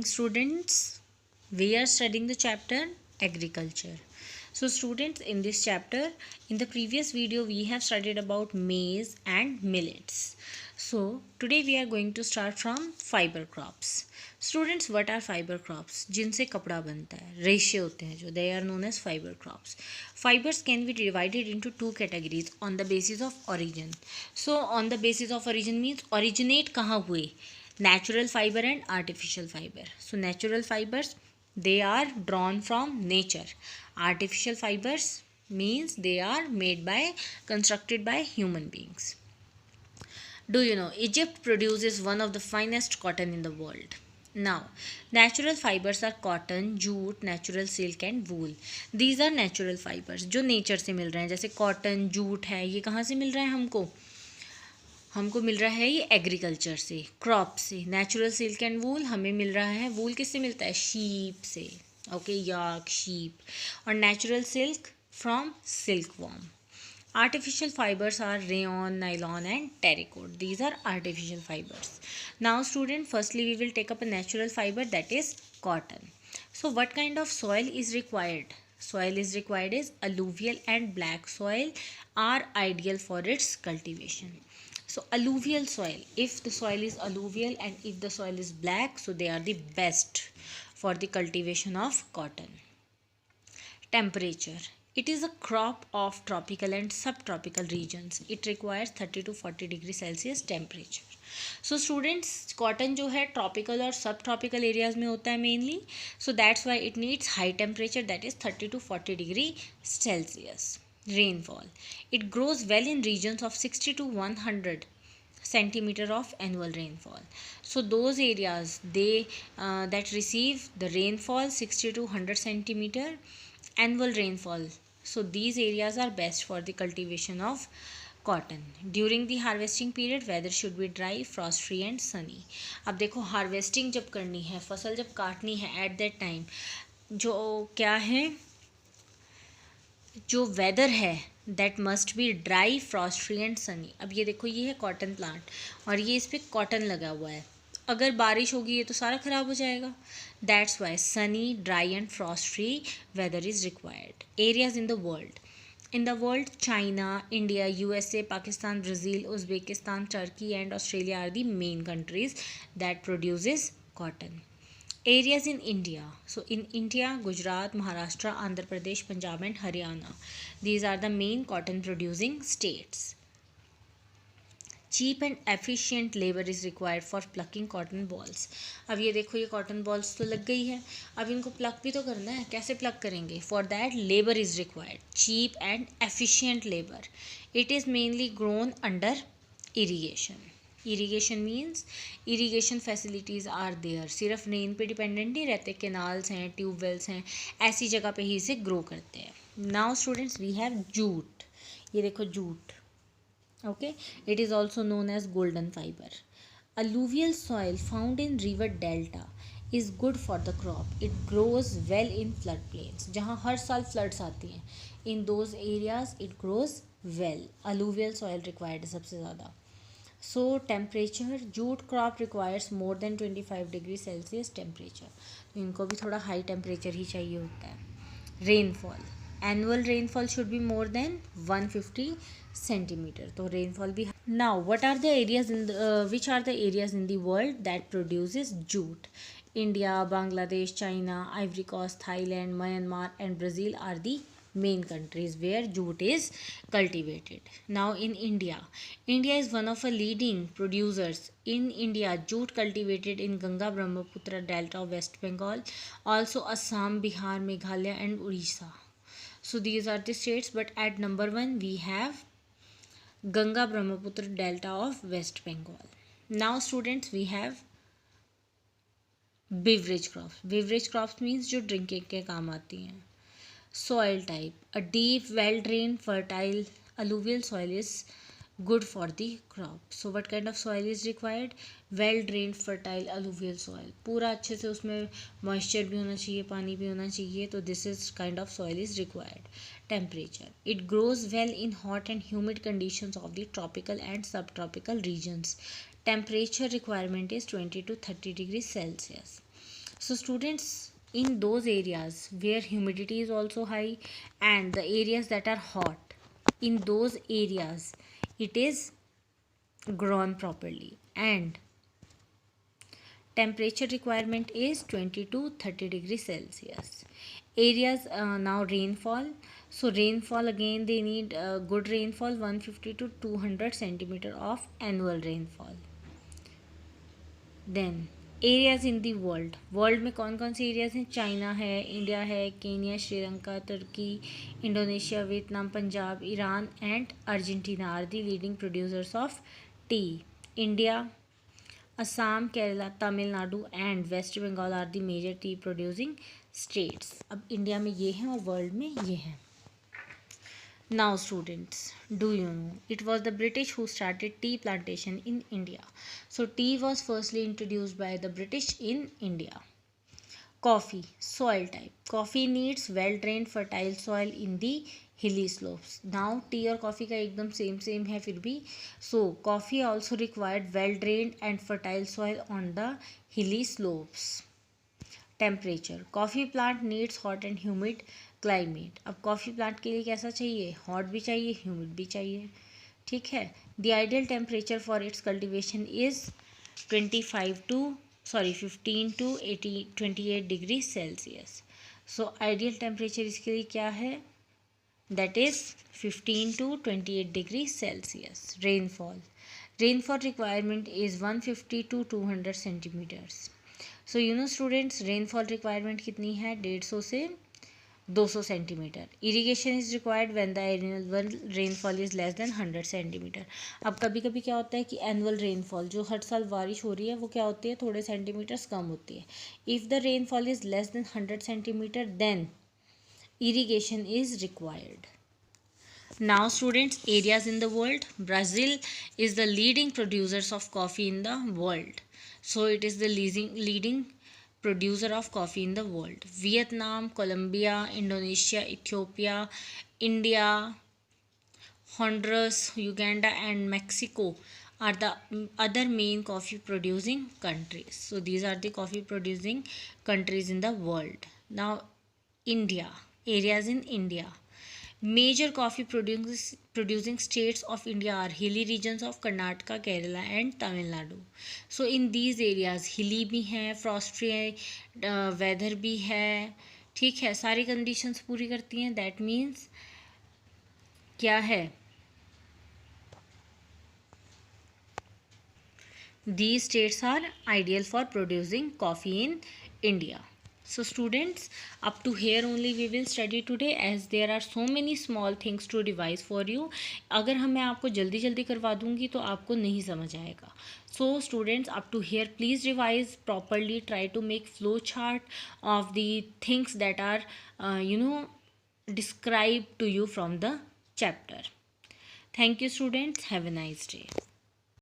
morning, students. We are studying the chapter agriculture. So students, in this chapter, in the previous video we have studied about maize and millets. So today we are going to start from fiber crops. Students, what are fiber crops? जिनसे कपड़ा बनता है, रेशे होते हैं जो, they are known as fiber crops. Fibers can be divided into two categories on the basis of origin. So on the basis of origin means originate कहाँ हुए? Natural fiber and artificial fiber. So natural fibers, they are drawn from nature. Artificial fibers means they are made by, constructed by human beings. Do you know Egypt produces one of the finest cotton in the world? Now, natural fibers are cotton, jute, natural silk and wool. These are natural fibers जो nature से मिल रहे हैं. जैसे cotton, jute है, ये कहाँ से मिल रहा है हमको मिल रहा है ये एग्रीकल्चर से, क्रॉप से. नेचुरल सिल्क एंड वूल हमें मिल रहा है, वूल किससे मिलता है? शीप से. ओके, याक, शीप. और natural silk from silk worm. Artificial fibers are rayon, nylon and terracotta. These are artificial fibers. Now student, firstly we will take up a natural fiber, that is cotton. So what kind of soil is required? Soil is required is alluvial and black soil are ideal for its cultivation. So alluvial soil, if the soil is alluvial and if the soil is black, so they are the best for the cultivation of cotton. Temperature. It is a crop of tropical and subtropical regions. It requires 30 to 40 degree Celsius temperature. So students, cotton जो है tropical और subtropical areas में होता है mainly. So that's why it needs high temperature, that is 30 to 40 degree Celsius. Rainfall. It grows well in regions of 60 to 100 centimeter of annual rainfall. So those areas they that receive the rainfall 60 to 100 centimeter annual rainfall, so these areas are best for the cultivation of cotton. During the harvesting period weather should be dry, frost free and sunny. अब देखो harvesting जब करनी है, फसल जब काटनी है, at that time जो क्या है, जो वेदर है that must be dry, Frost free and Sunny. अब ये देखो, ये है कॉटन प्लांट और ये इस पर कॉटन लगा हुआ है. अगर बारिश होगी ये तो सारा ख़राब हो जाएगा. That's why sunny, dry and frost free weather is required. Areas in the world. In the world, China, India, USA, Pakistan, Brazil, Uzbekistan, Turkey and Australia are the main countries that produces cotton. Areas in India. So in India, Gujarat, Maharashtra, Andhra Pradesh, Punjab and Haryana. These are the main cotton producing states. Cheap and efficient labour is required for plucking cotton bolls. अब ये देखो, ये cotton balls तो लग गई है, अब इनको प्लक भी तो करना है. कैसे प्लक करेंगे? For that labour is required, cheap and efficient labour. It is mainly grown under irrigation. Irrigation means irrigation facilities are there. सिर्फ रेन पे डिपेंडेंट नहीं रहते, केनाल्स हैं, ट्यूबवेल्स हैं, ऐसी जगह पे ही इसे ग्रो करते हैं. Now students, we have jute. ये देखो jute. Okay, it is also known as golden fiber. Alluvial soil found in river delta is good for the crop. It grows well in floodplains. जहाँ हर साल floods आती हैं, in those areas it grows well. Alluvial soil required है सबसे ज़्यादा. So temperature, jute crop requires more than 25 degree Celsius temperature. तो इनको भी थोड़ा high temperature ही चाहिए होता है. Rainfall. Annual rainfall should be more than 150 centimeter. तो rainfall भी. Now what are the areas in the which are the areas in the world that produces jute? India, Bangladesh, China, Ivory Coast, Thailand, Myanmar and Brazil are the main countries where jute is cultivated. Now in India, India is one of the leading producers. In India, jute cultivated in Ganga Brahmaputra Delta of West Bengal, also Assam, Bihar, Meghalaya and Orissa. So these are the states, but at number 1 we have Ganga Brahmaputra Delta of West Bengal. Now students, we have beverage crops. Beverage crops means जो drinking के काम आती हैं. Soil type. A deep, well-drained, fertile alluvial soil is good for the crop. So what kind of soil is required? Well drained, fertile alluvial soil. पूरा अच्छे से उसमें moisture भी होना चाहिए, पानी भी होना चाहिए. तो this is kind of soil is required. Temperature. It grows well in hot and humid conditions of the tropical and subtropical regions. Temperature requirement is 20 to 30 degrees Celsius. So students, in those areas where humidity is also high and the areas that are hot, in those areas it is grown properly, and temperature requirement is 20 to 30 degrees Celsius. Areas, now rainfall. So rainfall, again they need good rainfall, 150 to 200 centimeter of annual rainfall. Then areas in the world, world में कौन कौन से areas हैं? China है, India है, Kenya, Sri Lanka, Turkey, Indonesia, Vietnam, Punjab, Iran and Argentina are the leading producers of tea. India, Assam, Kerala, Tamil Nadu and west Bengal are the major tea producing states. अब India में ये हैं और वर्ल्ड में ये हैं. Now students, do you know it was the British who started tea plantation in India. So tea was firstly introduced by the British in India. Coffee, soil type. Coffee needs well drained fertile soil in the hilly slopes. Now tea और coffee का एकदम same है फिर भी. So coffee also required well drained and fertile soil on the hilly slopes. Temperature, coffee plant needs hot and humid climate. अब coffee plant के लिए कैसा चाहिए? हॉट भी चाहिए, ह्यूमिड भी चाहिए. ठीक है. The ideal temperature for its cultivation is 15 to 28 degree Celsius. So ideal temperature इसके लिए क्या है? That is 15 to 28 degree Celsius. Rainfall, rainfall requirement is 150 to 200 centimetres. So you know students, rainfall requirement कितनी है? 150 से 200 centimetre. Irrigation is required when the annual rainfall is less than 100 centimetre. अब कभी कभी क्या होता है कि एनुअल रेनफॉल जो हर साल बारिश हो रही है वो क्या होती है? थोड़े सेंटीमीटर्स कम होती है. If the rainfall is less than 100 centimetre then irrigation is required. Now students, areas in the world. Brazil is the leading producers of coffee in the world. So it is the leading producer of coffee in the world. Vietnam, Colombia, Indonesia, Ethiopia, India, Honduras, Uganda and Mexico are the other main coffee producing countries. So these are the coffee producing countries in the world. Now India, areas in India. Major coffee producing states of India are hilly regions of Karnataka, Kerala and Tamil Nadu. So in these areas hilly भी हैं, frosty weather भी है. ठीक है, सारी conditions पूरी करती हैं. That means क्या है? These states are ideal for producing coffee in India. So students, up to here only we will study today as there are so many small things to revise for you. अगर मैं आपको जल्दी जल्दी करवा दूँगी तो आपको नहीं समझ आएगा. So students, up to here please revise properly. Try to make flow chart of the things that are described to you from the chapter. Thank you students. Have a nice day.